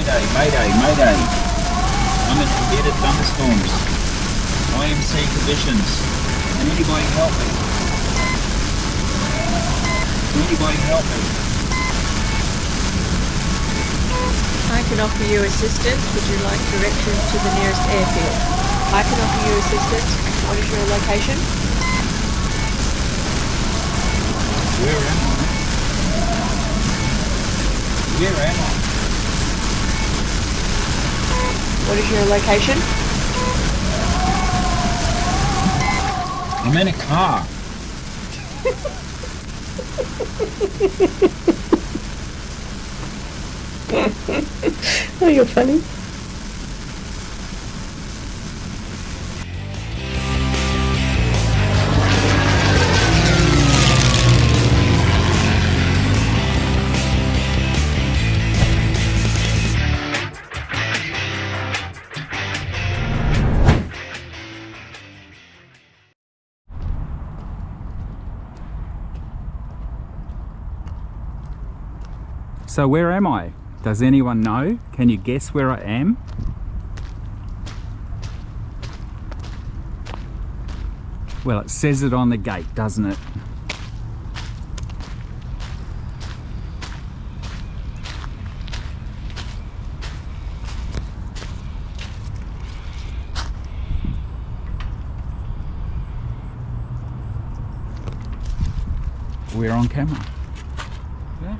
mayday, mayday, mayday. I'm in embedded thunderstorms. IMC conditions. Can anybody help me? Can anybody help me? I can offer you assistance. Would you like directions to the nearest airfield? I can offer you assistance. What is your location? Where am I? Where am I? What is your location? I'm in a car. Oh, you're funny. So where am I? Does anyone know? Can you guess where I am? Well, it says it on the gate, doesn't it? We're on camera. Yeah.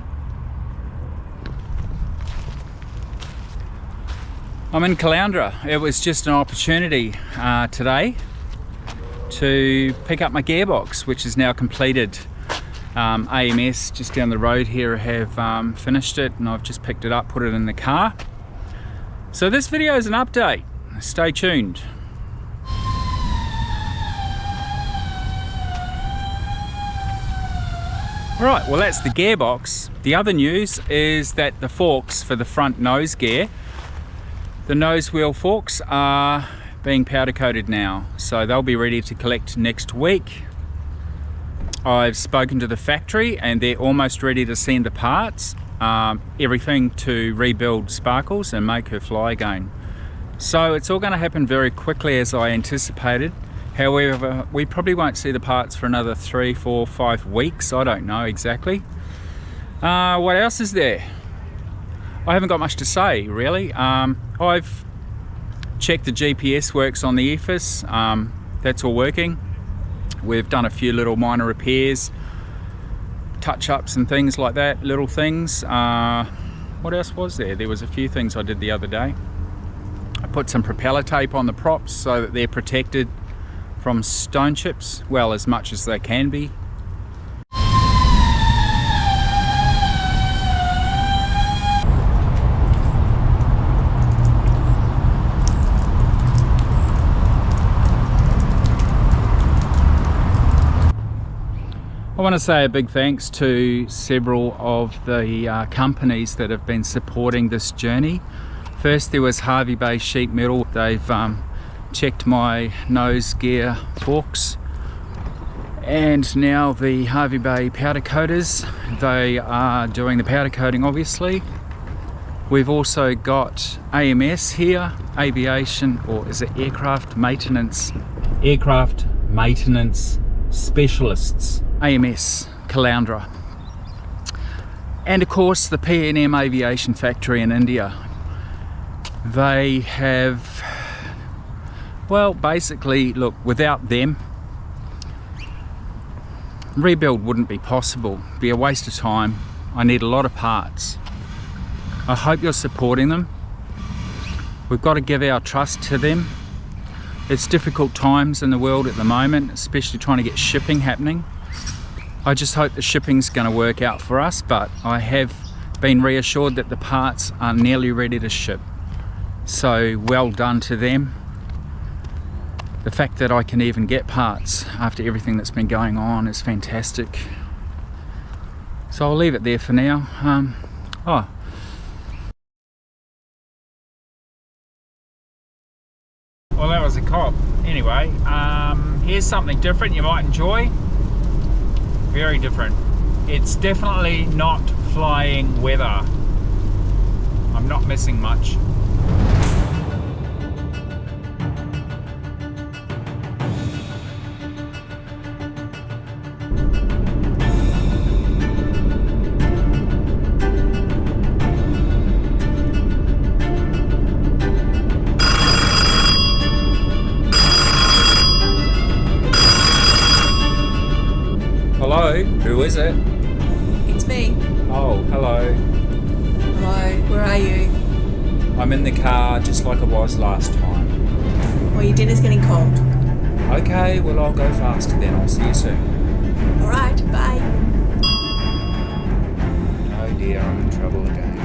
I'm in Caloundra. It was just an opportunity today to pick up my gearbox, which is now completed. AMS just down the road here have finished it, and I've just picked it up, put it in the car. So this video is an update. Stay tuned. Right, well that's the gearbox. The other news is that the forks for the front nose gear, the nose wheel forks, are being powder coated now, so they'll be ready to collect next week. I've spoken to the factory and they're almost ready to send the parts, everything to rebuild Sparkles and make her fly again. So it's all going to happen very quickly as I anticipated. However, we probably won't see the parts for another 3, 4, 5 weeks. I don't know exactly. What else is there? I haven't got much to say really. I've checked the GPS works on the EFIS. That's all working. We've done a few little minor repairs, touch-ups and things like that, little things. What else was there? There was a few things I did the other day. I put some propeller tape on the props so that they're protected from stone chips, well, as much as they can be. I want to say a big thanks to several of the companies that have been supporting this journey. First there was Hervey Bay Sheet Metal. They've checked my nose gear forks, and now the Hervey Bay powder coaters, they are doing the powder coating obviously. We've also got AMS here, aviation, or is it aircraft maintenance specialists, AMS Caloundra, and of course the P&M aviation factory in India. They have, well, basically, look, without them rebuild wouldn't be possible. It'd be a waste of time. I need a lot of parts. I hope you're supporting them. We've got to give our trust to them. It's difficult times in the world at the moment, especially trying to get shipping happening. I just hope the shipping's going to work out for us, but I have been reassured that the parts are nearly ready to ship. So well done to them. The fact that I can even get parts after everything that's been going on is fantastic. So I'll leave it there for now. Well, that was a cop. Anyway, here's something different you might enjoy. Very different. It's definitely not flying weather. I'm not missing much. Hello, who is it? It's me. Oh, hello. Hello, where are you? I'm in the car just like I was last time. Well, your dinner's getting cold. Okay, well I'll go faster then. I'll see you soon. Alright, bye. Oh dear, I'm in trouble again.